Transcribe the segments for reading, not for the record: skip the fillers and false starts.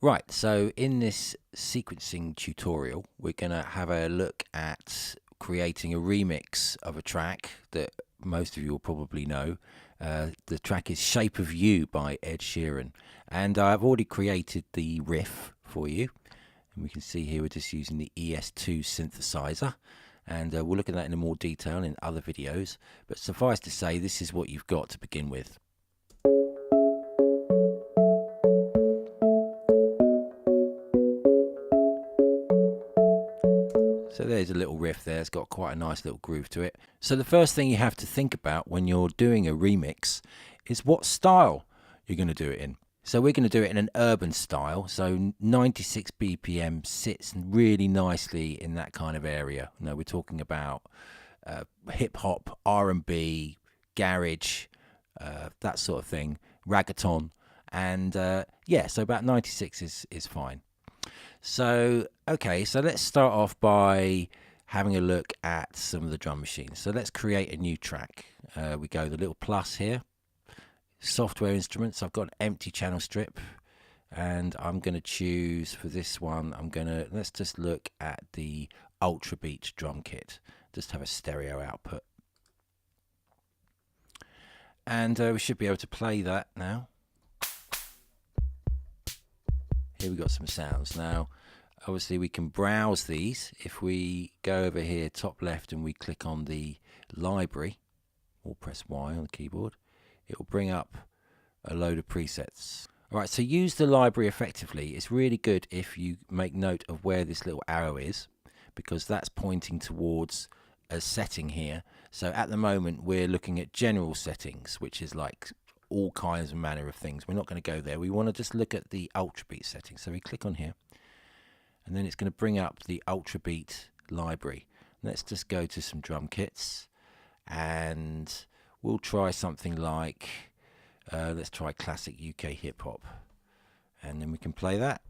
Right, so in this sequencing tutorial, we're going to have a look at creating a remix of a track that most of you will probably know. The track is Shape of You by Ed Sheeran, and I've already created the riff for you. And we can see here we're just using the ES2 synthesizer, and we'll look at that in more detail in other videos. But suffice to say, this is what you've got to begin with. So there's a little riff there. It's got quite a nice little groove to it. So the first thing you have to think about when you're doing a remix is what style you're going to do it in. So we're going to do it in an urban style. So 96 BPM sits really nicely in that kind of area. You know, we're talking about hip hop, R&B, garage, that sort of thing, reggaeton, and yeah, so about 96 is fine. So, okay, so let's start off by having a look at some of the drum machines. So let's create a new track. We go the little plus here, software instruments. I've got an empty channel strip, and I'm going to choose for this one, let's just look at the Ultra Beat drum kit. Just have a stereo output. And we should be able to play that now. Here we got some sounds. Now, obviously we can browse these. If we go over here, top left, and we click on the library, or press Y on the keyboard, it will bring up a load of presets. All right, so use the library effectively. It's really good if you make note of where this little arrow is, because that's pointing towards a setting here. So at the moment, we're looking at general settings, which is like all kinds of manner of things. We're not going to go there. We want to just look at the Ultra Beat settings. So we click on here, and then it's going to bring up the Ultra Beat library. Let's just go to some drum kits, and we'll try something like, let's try classic UK hip hop, and then we can play that.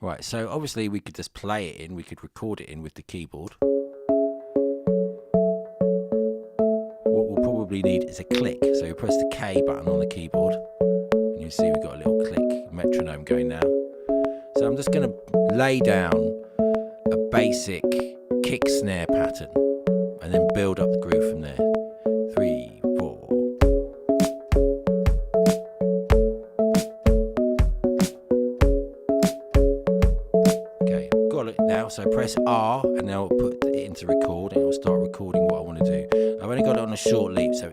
Right, so obviously we could just play it in, we could record it in with the keyboard. Need is a click, so you press the K button on the keyboard, and you see we've got a little click metronome going now. So I'm just going to lay down a basic kick snare pattern and then build up the groove from there. 3, 4. Okay, got it now. So press R, and now I'll put it into record, and it will start recording what I want to do. I've only got it on a short loop, so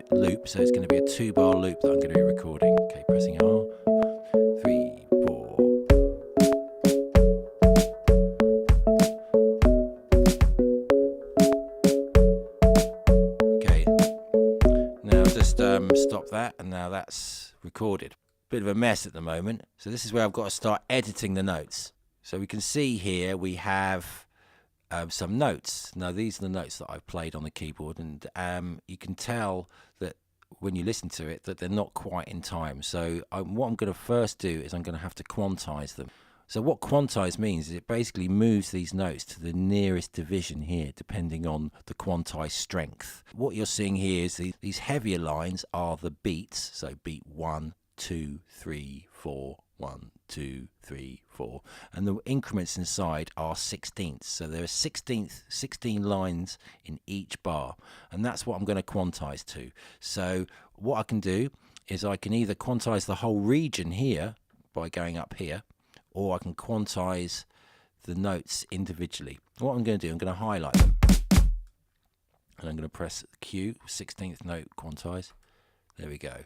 it's going to be a 2-bar loop that I'm going to be recording. Okay, pressing R. 3, 4. Okay, now just stop that, and now that's recorded. Bit of a mess at the moment, so this is where I've got to start editing the notes. So we can see here we have some notes. Now these are the notes that I've played on the keyboard, and you can tell that when you listen to it that they're not quite in time. So what I'm going to first do is I'm going to have to quantize them. So what quantize means is it basically moves these notes to the nearest division here, depending on the quantized strength. What you're seeing here is these heavier lines are the beats. So beat 1, 2, 3, 4, 1, 2, 3, 4, and the increments inside are 16ths. So there are 16 lines in each bar, and that's what I'm going to quantize to. So what I can do is I can either quantize the whole region here by going up here, or I can quantize the notes individually. What I'm going to do, I'm going to highlight them, and I'm going to press Q, 16th note quantize. There we go.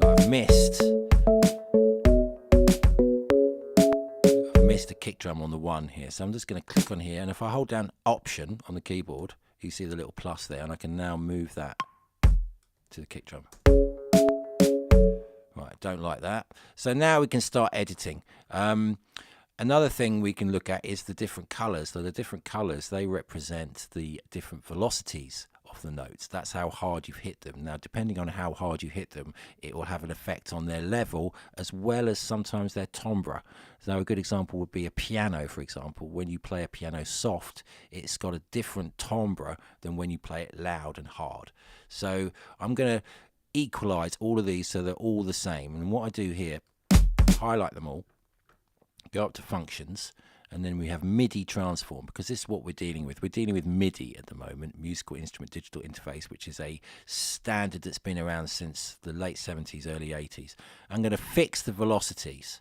I've missed a kick drum on the 1 here, so I'm just going to click on here, and if I hold down Option on the keyboard, you see the little plus there, and I can now move that to the kick drum. Right, don't like that. So now we can start editing. Another thing we can look at is the different colors. So the different colors, they represent the different velocities of the notes. That's how hard you've hit them. Now, depending on how hard you hit them, it will have an effect on their level as well as sometimes their timbre. So a good example would be a piano, for example. When you play a piano soft, it's got a different timbre than when you play it loud and hard. So I'm going to equalize all of these so they're all the same. And what I do here, highlight them all, go up to functions, and then we have MIDI transform, because this is what we're dealing with. We're dealing with MIDI at the moment, musical instrument digital interface, which is a standard that's been around since the late 70s, early 80s. I'm going to fix the velocities,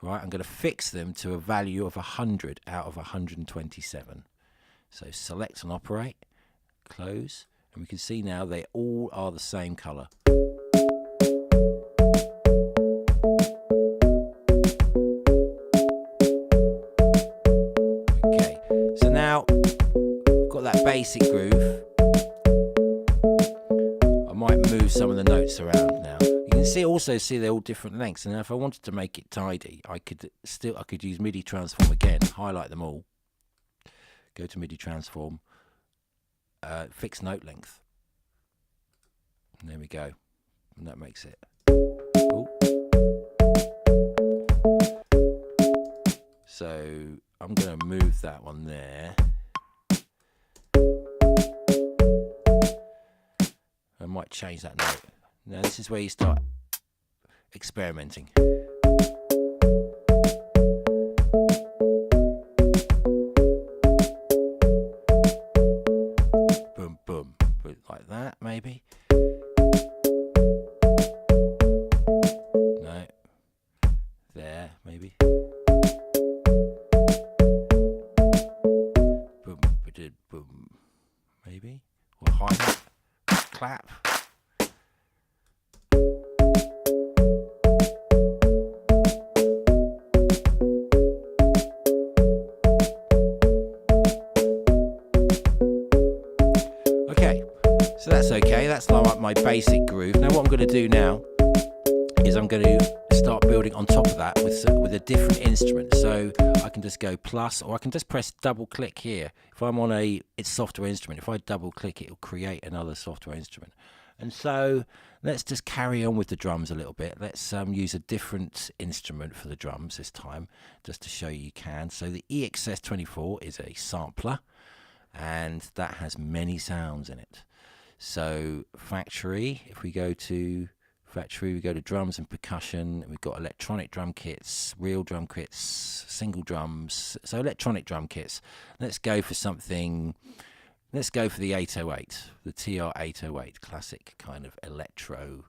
right? I'm going to fix them to a value of 100 out of 127. So select and operate, close, and we can see now they all are the same color. Now, got that basic groove. I might move some of the notes around now. You can also see they're all different lengths, and if I wanted to make it tidy, I could use MIDI transform again, highlight them all, go to MIDI transform, fix note length. And there we go. And that makes it. Ooh. So I'm going to move that one there. I might change that note. Now this is where you start experimenting. Boom, boom. Put it like that, maybe. No. There, maybe. Boom, maybe, or hi-hat, clap. Okay, so that's okay. That's like my basic groove. Now what I'm going to do now is I'm going to start building on top of that with a different instrument. So I can just go plus, or I can just press double click here. If I'm on it's software instrument, if I double click, it will create another software instrument. And so let's just carry on with the drums a little bit. Let's use a different instrument for the drums this time, just to show you can. So the EXS24 is a sampler, and that has many sounds in it. So factory, if we go to factory, we go to drums and percussion. We've got electronic drum kits, real drum kits, single drums. So electronic drum kits. Let's go for something. Let's go for the 808, the TR-808, classic kind of electro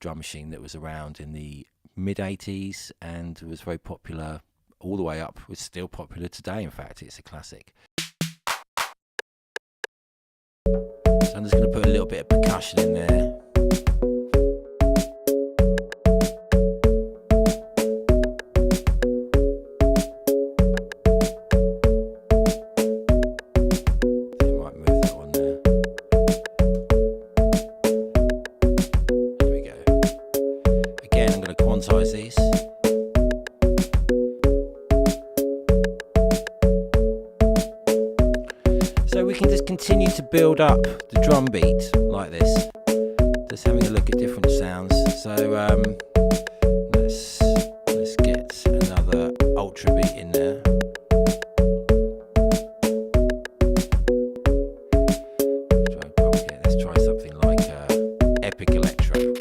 drum machine that was around in the mid-80s and was very popular all the way up. It's still popular today, in fact. It's a classic. So I'm just going to put a little bit of percussion in there. These. So we can just continue to build up the drum beat like this, just having a look at different sounds. So let's get another ultra beat in there. Let's try something like epic electro.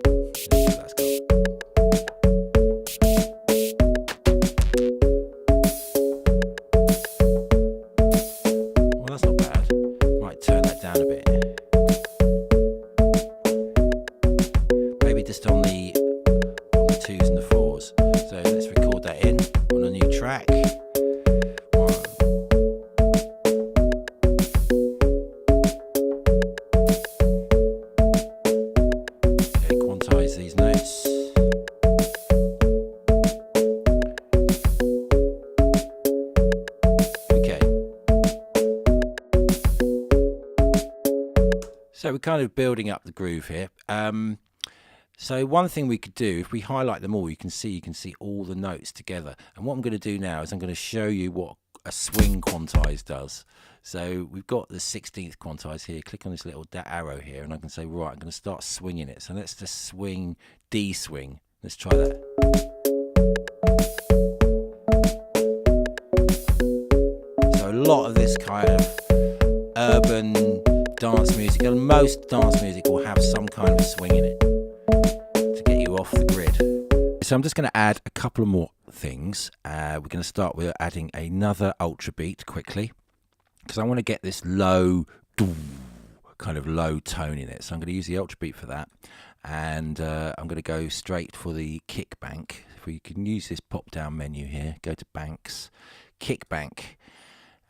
Just on the 2s and the 4s. So let's record that in on a new track. Okay, quantize these notes. Okay. So we're kind of building up the groove here. So one thing we could do, if we highlight them all, you can see all the notes together. And what I'm going to do now is I'm going to show you what a swing quantize does. So we've got the 16th quantized here. Click on this little arrow here, and I can say, right, I'm going to start swinging it. So let's just swing D swing. Let's try that. So a lot of this kind of urban dance music, and most dance music will have some kind of swing in it to get you off the grid. So I'm just going to add a couple of more things. We're going to start with adding another ultra beat quickly, because I want to get this low, kind of low tone in it. So I'm going to use the ultra beat for that, and I'm going to go straight for the kick bank. If we can use this pop down menu here, go to banks, kick bank,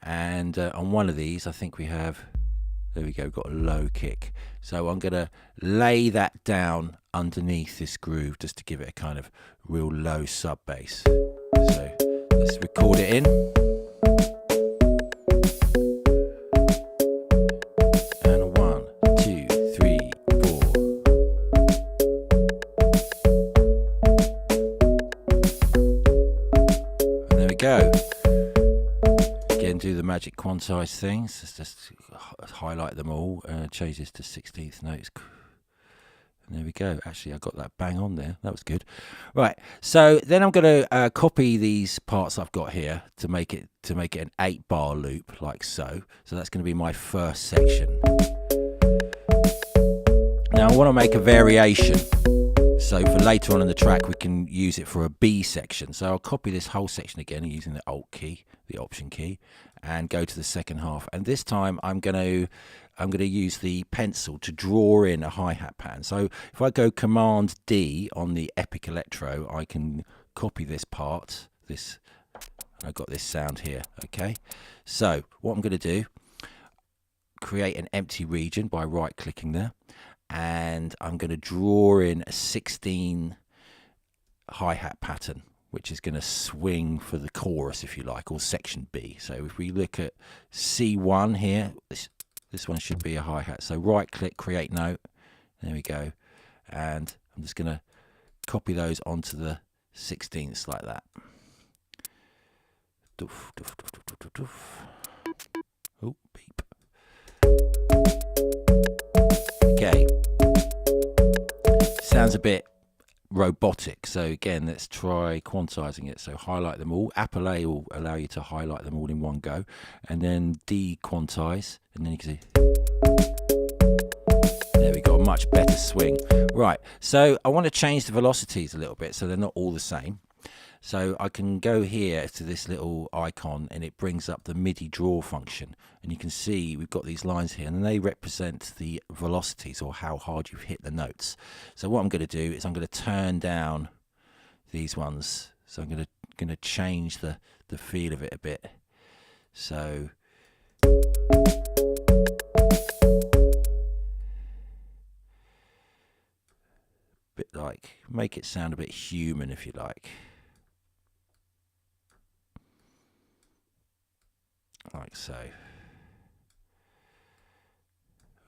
and on one of these I think we have, there we go, got a low kick. So I'm going to lay that down underneath this groove just to give it a kind of real low sub bass. So let's record it in. And 1, 2, 3, 4. And there we go. Again, do the magic quantize things. Let's just highlight them all. Change this to 16th notes. And there we go. Actually, I got that bang on there. That was good. Right. So then I'm going to copy these parts I've got here to make it an 8-bar loop, like so. So that's going to be my first section. Now I want to make a variation. So for later on in the track, we can use it for a B section. So I'll copy this whole section again using the Alt key, the Option key, and go to the second half. And this time I'm going to use the pencil to draw in a hi-hat pattern. So if I go Command D on the Epic Electro, I can copy this part. I've got this sound here. Okay. So what I'm going to do, create an empty region by right-clicking there. And I'm going to draw in a 16 hi-hat pattern, which is going to swing for the chorus, if you like, or section B. So if we look at C1 here, this one should be a hi-hat. So right-click, create note. There we go. And I'm just going to copy those onto the 16ths like that. Doof, doof, doof, doof, doof, doof. Oh, beep. Okay, sounds a bit robotic, so again let's try quantizing it. So highlight them all. Apple A will allow you to highlight them all in one go, and then de-quantize, and then you can see there we got a much better swing. Right, so I want to change the velocities a little bit so they're not all the same. So I can go here to this little icon, and it brings up the MIDI draw function, and you can see we've got these lines here, and they represent the velocities, or how hard you've hit the notes. So what I'm going to do is I'm going to turn down these ones. So I'm going to change the feel of it a bit. So bit like, make it sound a bit human, if you like. Like so.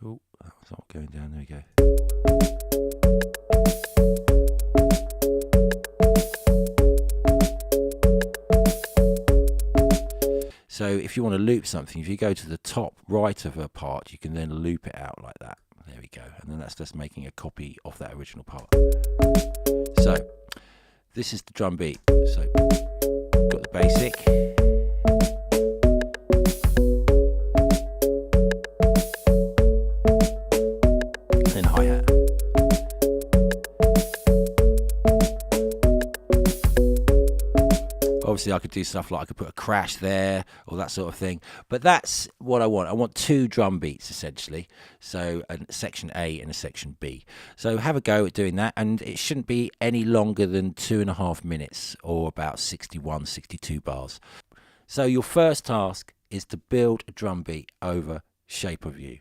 Oh, that was not going down. There we go. So if you want to loop something, if you go to the top right of a part, you can then loop it out like that. There we go. And then that's just making a copy of that original part. So this is the drum beat. So got the basic. Obviously I could do stuff like I could put a crash there or that sort of thing, but that's what I want. I want 2 drum beats essentially, so a section A and a section B. So have a go at doing that, and it shouldn't be any longer than 2.5 minutes, or about 61, 62 bars. So your first task is to build a drum beat over Shape of You.